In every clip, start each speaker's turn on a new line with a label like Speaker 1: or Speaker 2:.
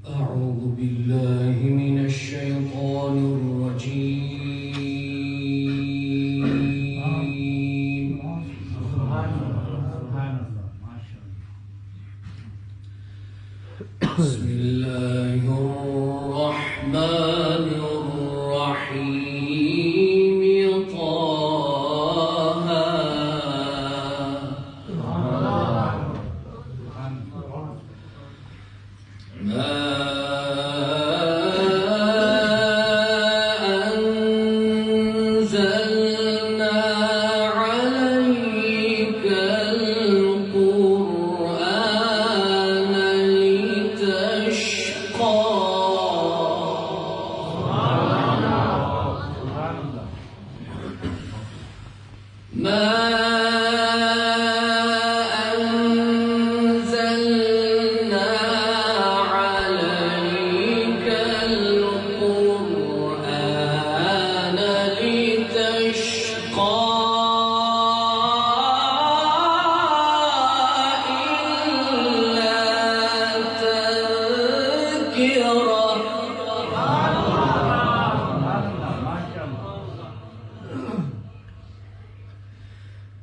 Speaker 1: أعوذ بالله من الشيطان الرجيم. بسم الله الرحمن الرحيم. طه ما أنزلنا عليك القرآن لتشقى. ما أنزلنا عليك القرآن لتشقى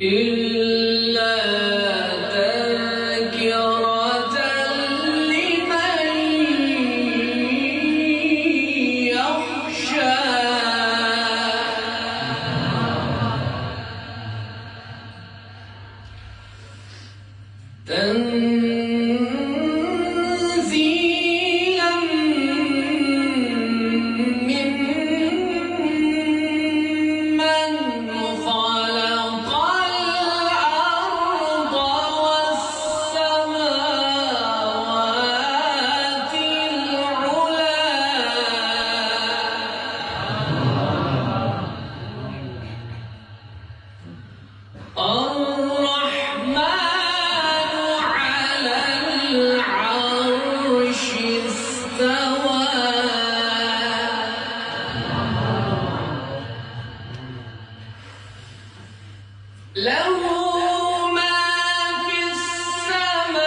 Speaker 1: إلا تذكرة لمن يخشى. تنزيلا ممن خلق الأرض والسماوات العلى. الرحمن على العرش استوى. له ما في السماوات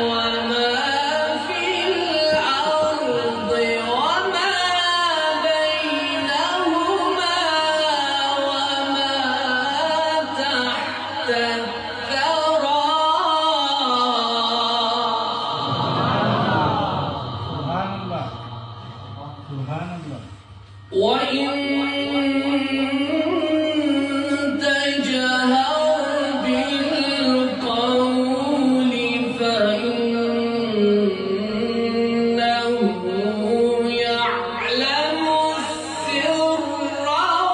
Speaker 1: وما في الأرض وما بينهما وما تحت الثرى. وإن تجهر بالقول فإنه يعلم السر وأخفى.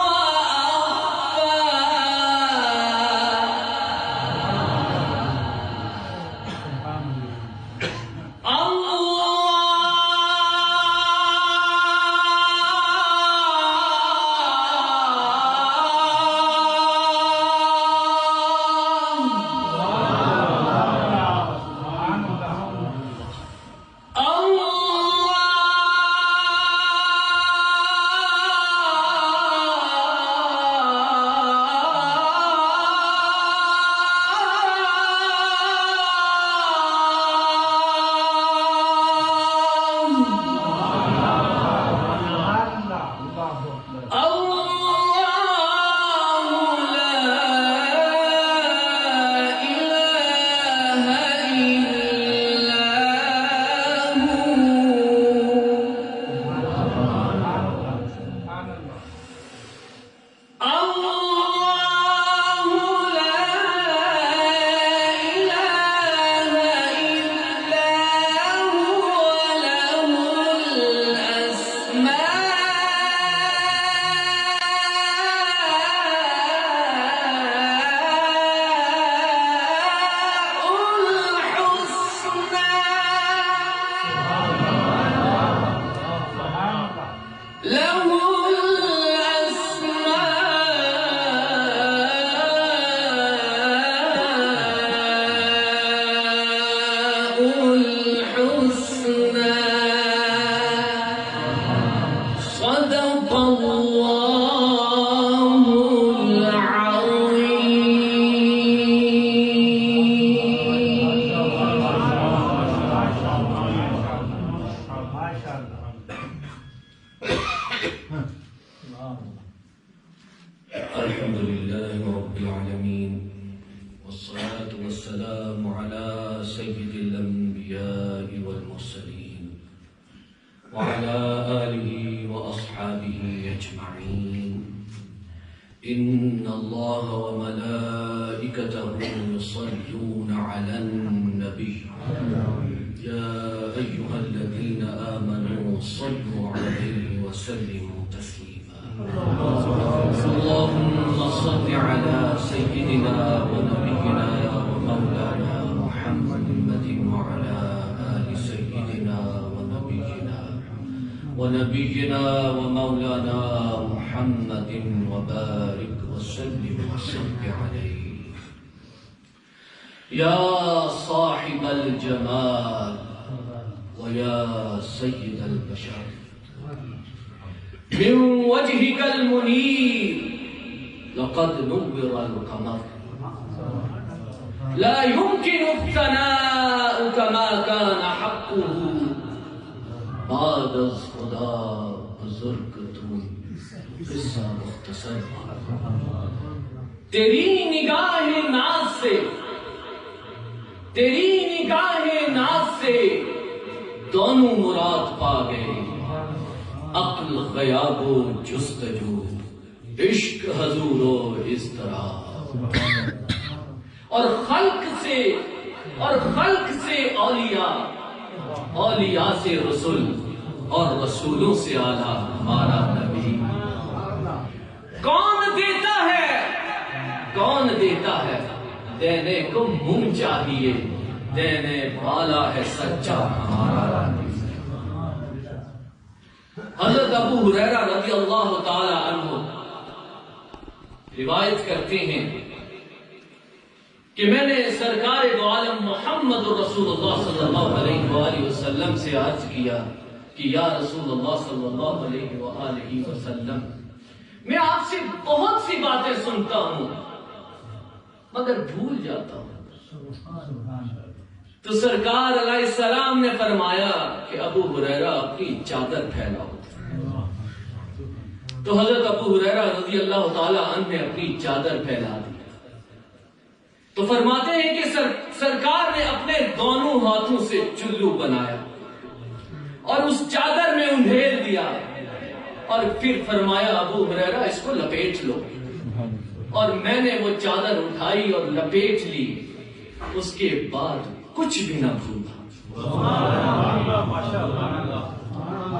Speaker 2: على سيد الأنبياء والمرسلين وعلى آله وأصحابه أجمعين. إن الله وملائكته يصلون على النبي يا أيها الذين آمنوا صلوا عليه وسلموا تسليما. اللهم صل على سيدنا ونبينا ومولانا محمد وعلى آل سيدنا ونبينا ومولانا محمد وبارك وسلم عليه. يا صاحب الجمال ويا سيد البشر من وجهك المنير لقد نور القمر لا يمكن الثناء كما كان حقه بعد از خدا بزرگ تو قصہ مختصر. تیری نگاہ ناز سے تیری نگاہ ناز سے دونوں مراد پا گئے. عقل غیاب و جستجو، عشق حضور و اضطراب. اور خلق سے اولیاء سے رسول اور رسولوں سے اعلیٰ ہمارا نبی. کون دیتا ہے دینے کو منہ چاہیے، دینے والا ہے سچا ہمارا نبی. حضرت ابو ہریرہ رضی اللہ تعالی عنہ روایت کرتے ہیں کہ میں نے سرکار دو عالم محمد رسول اللہ صلی اللہ علیہ وآلہ وسلم سے عرض کیا کہ یا رسول اللہ صلی اللہ علیہ وآلہ وسلم، میں آپ سے بہت سی باتیں سنتا ہوں مگر بھول جاتا ہوں. تو سرکار علیہ السلام نے فرمایا کہ ابو ہریرہ اپنی چادر پھیلاؤ. تو حضرت ابو ہریرہ رضی اللہ تعالی عنہ نے اپنی چادر پھیلا دی. تو فرماتے ہیں کہ سرکار نے اپنے دونوں ہاتھوں سے چلو بنایا اور اس چادر میں انڈھیل دیا اور پھر فرمایا ابو ہریرہ اس کو لپیٹ لو. اور میں نے وہ چادر اٹھائی اور لپیٹ لی. اس کے بعد کچھ بھی نہ بھولا.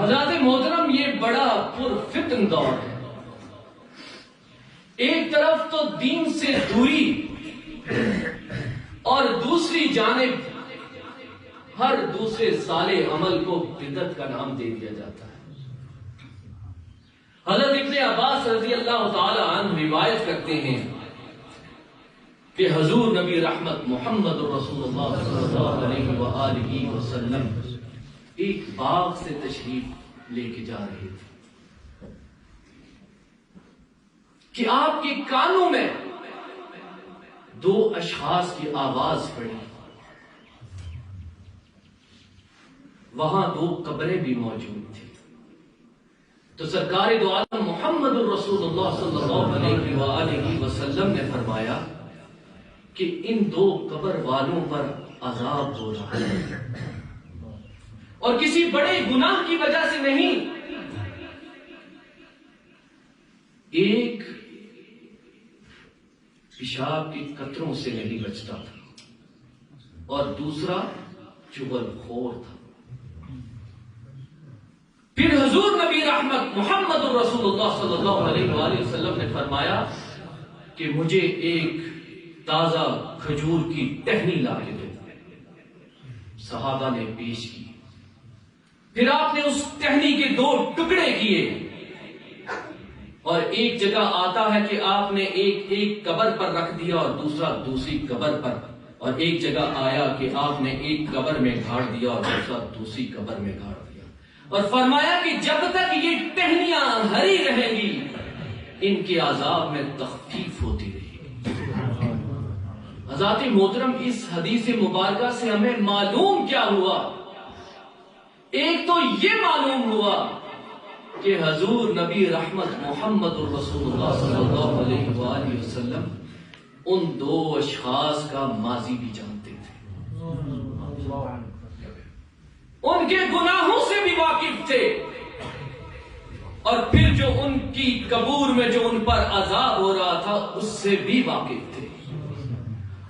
Speaker 2: حضرات محترم، یہ بڑا پرفتن دور ہے. ایک طرف تو دین سے دوری اور دوسری جانب ہر دوسرے صالح عمل کو بدعت کا نام دے دیا جاتا ہے. حضرت ابن عباس رضی اللہ تعالی عنہ روایت کرتے ہیں کہ حضور نبی رحمت محمد رسول اللہ صلی اللہ علیہ وآلہ وسلم ایک باغ سے تشریف لے کے جا رہے تھے کہ آپ کے کانوں میں دو اشخاص کی آواز پڑی. وہاں دو قبریں بھی موجود تھیں. تو سرکار دو عالم محمد الرسول اللہ صلی اللہ علیہ وآلہ وسلم نے فرمایا کہ ان دو قبر والوں پر عذاب ہو رہا ہے اور کسی بڑے گناہ کی وجہ سے نہیں. ایک پیشاب کے قطروں سے نہیں بچتا تھا اور دوسرا چغل خور تھا. پھر حضور نبی رحمت محمد الرسول اللہ صلی اللہ علیہ وآلہ وسلم نے فرمایا کہ مجھے ایک تازہ کھجور کی ٹہنی لا کے دو. صحابہ نے پیش کی. پھر آپ نے اس ٹہنی کے دو ٹکڑے کیے اور ایک جگہ آتا ہے کہ آپ نے ایک قبر پر رکھ دیا اور دوسرا دوسری قبر پر، اور ایک جگہ آیا کہ آپ نے ایک قبر میں گاڑ دیا اور دوسرا دوسری قبر میں گاڑ دیا اور فرمایا کہ جب تک یہ ٹہنیاں ہری رہیں گی ان کے عذاب میں تخفیف ہوتی رہے گی. حضرات محترم، اس حدیث مبارکہ سے ہمیں معلوم کیا ہوا؟ ایک تو یہ معلوم ہوا کہ حضور نبی رحمت محمد الرسول اللہ صلی اللہ علیہ وآلہ وسلم ان دو اشخاص کا ماضی بھی جانتے تھے. کے گناہوں سے بھی واقف تھے، اور پھر جو ان کی قبور میں جو ان پر عذاب ہو رہا تھا اس سے بھی واقف تھے،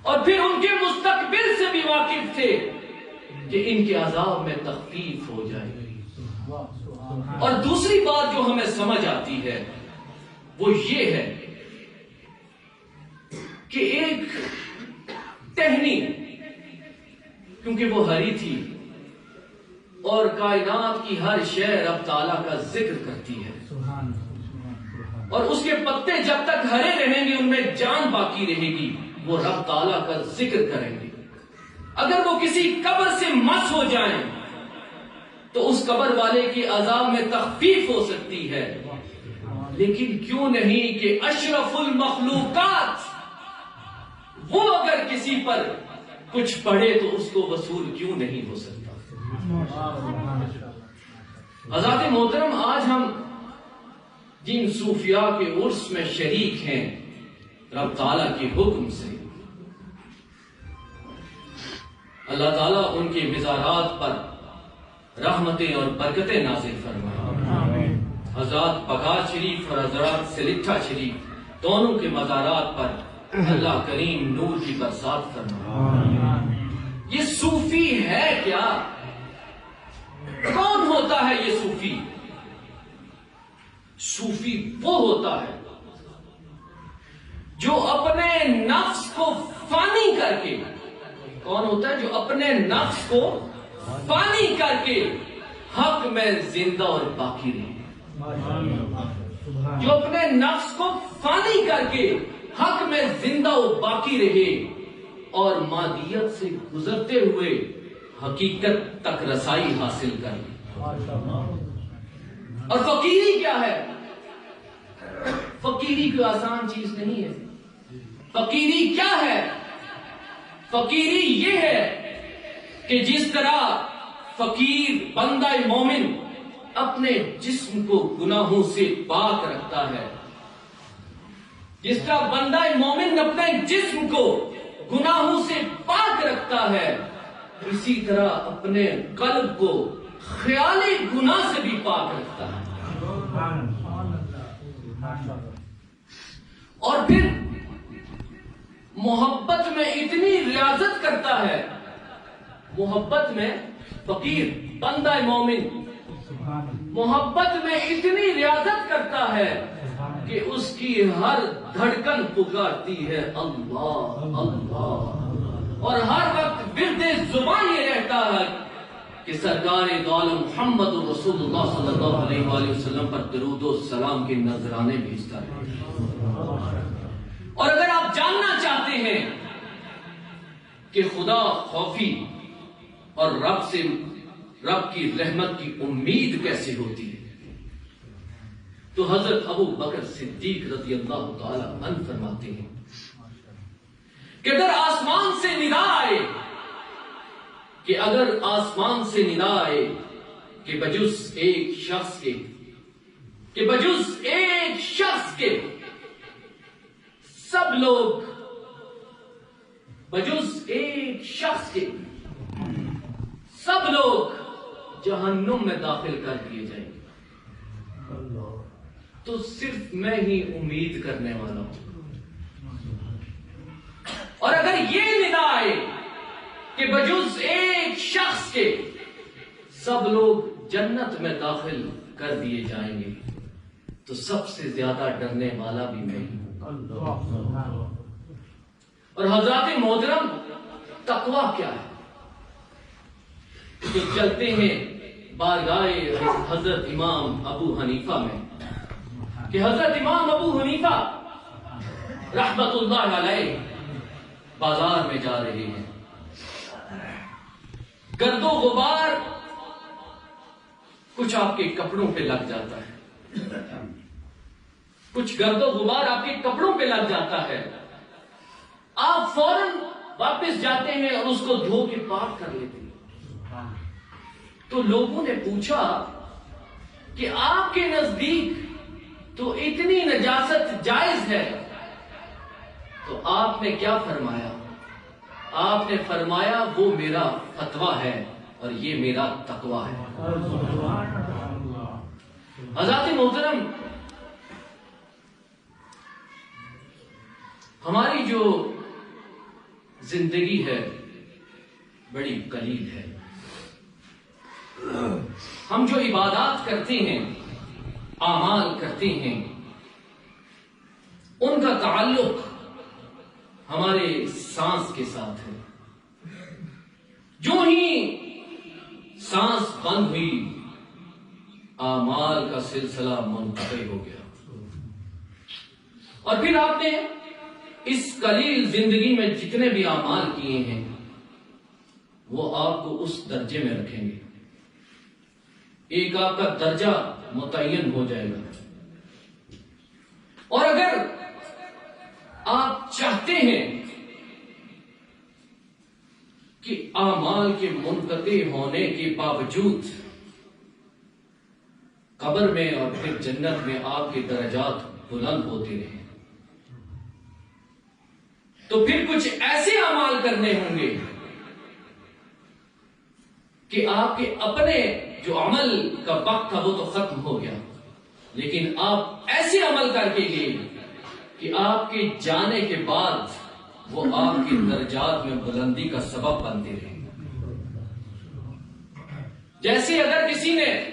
Speaker 2: اور پھر ان کے مستقبل سے بھی واقف تھے کہ ان کے عذاب میں تخفیف ہو جائے گی۔ اور دوسری بات جو ہمیں سمجھ آتی ہے وہ یہ ہے کہ ایک ٹہنی، کیونکہ وہ ہری تھی اور کائنات کی ہر شے رب تعالیٰ کا ذکر کرتی ہے، اور اس کے پتے جب تک ہرے رہیں گے ان میں جان باقی رہے گی، وہ رب تعالیٰ کا ذکر کریں گے۔ اگر وہ کسی قبر سے مس ہو جائیں تو اس قبر والے کی عذاب میں تخفیف ہو سکتی ہے، لیکن کیوں نہیں کہ اشرف المخلوقات وہ اگر کسی پر کچھ پڑھے تو اس کو وصول کیوں نہیں ہو سکتا۔ حضرات محترم، آج ہم جن صوفیاء کے عرس میں شریک ہیں رب تعالیٰ کے حکم سے، اللہ تعالیٰ ان کے مزارات پر رحمتیں اور برکتیں نازل فرمائے۔ حضرات بغداد شریف اور حضرات سلٹھا شریف دونوں کے مزارات پر اللہ کریم نور کی برسات فرمائے۔ یہ صوفی ہے کیا؟ کون ہوتا ہے یہ صوفی؟ صوفی وہ ہوتا ہے جو اپنے نفس کو فانی کر کے، کون ہوتا ہے جو اپنے نفس کو فانی کر کے حق میں زندہ اور باقی رہے، جو اپنے نفس کو فانی کر کے حق میں زندہ اور باقی رہے اور مادیت سے گزرتے ہوئے حقیقت تک رسائی حاصل کرے۔ اور فقیری کیا ہے؟ فقیری کوئی آسان چیز نہیں ہے۔ فقیری کیا ہے؟ فقیری یہ ہے کہ جس طرح فقیر بندہ مومن اپنے جسم کو گناہوں سے پاک رکھتا ہے، جس طرح بندہ مومن اپنے جسم کو گناہوں سے پاک رکھتا ہے، اسی طرح اپنے قلب کو خیالی گناہ سے بھی پاک رکھتا ہے۔ اور پھر محبت میں اتنی ریاضت کرتا ہے، محبت میں فقیر بندہ مومن محبت میں اتنی ریاضت کرتا ہے کہ اس کی ہر دھڑکن پکارتی ہے اللہ اللہ، اور ہر وقت ورد زبان یہ رہتا ہے کہ سرکار دو عالم محمد رسول اللہ صلی اللہ علیہ وآلہ وسلم پر درود و سلام کے نذرانے بھیجتا ہے۔ اور اگر آپ جاننا چاہتے ہیں کہ خدا خوفی اور رب کی رحمت کی امید کیسے ہوتی ہے، تو حضرت ابو بکر صدیق رضی اللہ تعالی عنہ فرماتے ہیں کہ اگر آسمان سے ندا آئے، کہ بجز ایک شخص کے سب لوگ، بجز ایک شخص کے سب لوگ جہنم میں داخل کر دیے جائیں گے، تو صرف میں ہی امید کرنے والا ہوں۔ اور اگر یہ ندا آئے کہ بجز ایک شخص کے سب لوگ جنت میں داخل کر دیے جائیں گے، تو سب سے زیادہ ڈرنے والا بھی میں ہی ہوں۔ اور حضرات محترم، تقوی کیا ہے؟ تو چلتے ہیں بارگاہ حضرت امام ابو حنیفہ میں کہ حضرت امام ابو حنیفہ رحمت اللہ علیہ بازار میں جا رہے ہیں، گرد و غبار کچھ آپ کے کپڑوں پہ لگ جاتا ہے، کچھ گرد و غبار آپ کے کپڑوں پہ لگ جاتا ہے، آپ فوراً واپس جاتے ہیں اور اس کو دھو کے پاک کر لیتے ہیں۔ تو لوگوں نے پوچھا کہ آپ کے نزدیک تو اتنی نجاست جائز ہے، تو آپ نے کیا فرمایا؟ آپ نے فرمایا وہ میرا فتویٰ ہے اور یہ میرا تقویٰ ہے۔ حضرات محترم، ہماری جو زندگی ہے بڑی قلیل ہے۔ ہم جو عبادات کرتے ہیں، اعمال کرتے ہیں، ان کا تعلق ہمارے سانس کے ساتھ ہے۔ جو ہی سانس بند ہوئی، اعمال کا سلسلہ منقطع ہو گیا۔ اور پھر آپ نے اس قلیل زندگی میں جتنے بھی اعمال کیے ہیں وہ آپ کو اس درجے میں رکھیں گے۔ ایک آپ کا درجہ متعین ہو جائے گا۔ اور اگر آپ چاہتے ہیں کہ اعمال کے منقطع ہونے کے باوجود قبر میں اور پھر جنت میں آپ کے درجات بلند ہوتے رہیں، تو پھر کچھ ایسے اعمال کرنے ہوں گے کہ آپ کے اپنے جو عمل کا وقت تھا وہ تو ختم ہو گیا، لیکن آپ ایسے عمل کر کے گئے کہ آپ کے جانے کے بعد وہ آپ کے درجات میں بلندی کا سبب بنتے رہیں۔ جیسے اگر کسی نے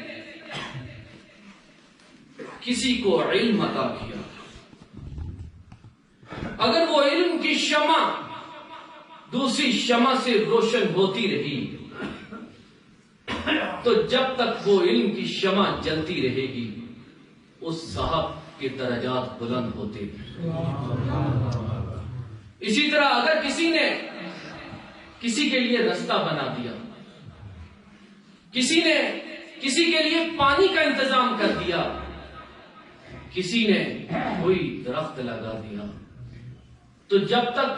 Speaker 2: کسی کو علم عطا کیا، اگر وہ علم کی شمع دوسری شمع سے روشن ہوتی رہی تو جب تک وہ علم کی شمع جلتی رہے گی اس صاحب کے درجات بلند ہوتے ہیں۔ اسی طرح اگر کسی نے کسی کے لیے رستہ بنا دیا، کسی نے کسی کے لیے پانی کا انتظام کر دیا، کسی نے کوئی درخت لگا دیا، تو جب تک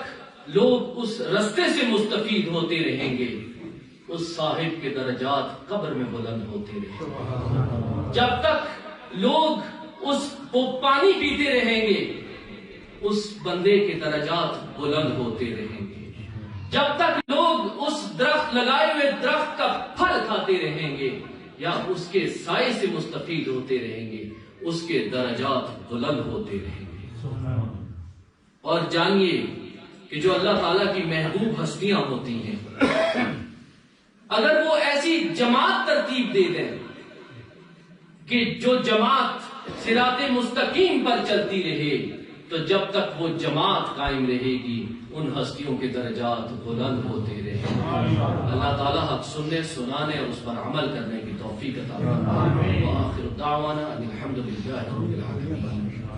Speaker 2: لوگ اس رستے سے مستفید ہوتے رہیں گے اس صاحب کے درجات قبر میں بلند ہوتے رہیں گے۔ جب تک لوگ وہ پانی پیتے رہیں گے اس بندے کے درجات بلند ہوتے رہیں گے۔ جب تک لوگ اس درخت لگائے ہوئے درخت کا پھل کھاتے رہیں گے یا اس کے سائے سے مستفید ہوتے رہیں گے اس کے درجات بلند ہوتے رہیں گے۔ اور جانیے کہ جو اللہ تعالیٰ کی محبوب ہستیاں ہوتی ہیں، اگر وہ ایسی جماعت ترتیب دے دیں کہ جو جماعت صراط مستقیم پر چلتی رہے تو جب تک وہ جماعت قائم رہے گی ان ہستیوں کے درجات بلند ہوتے رہے۔ اللہ تعالیٰ حق سننے، سنانے اور اس پر عمل کرنے کی توفیق عطا فرمائے۔ وآخر دعوانا ان الحمد للہ رب العالمین۔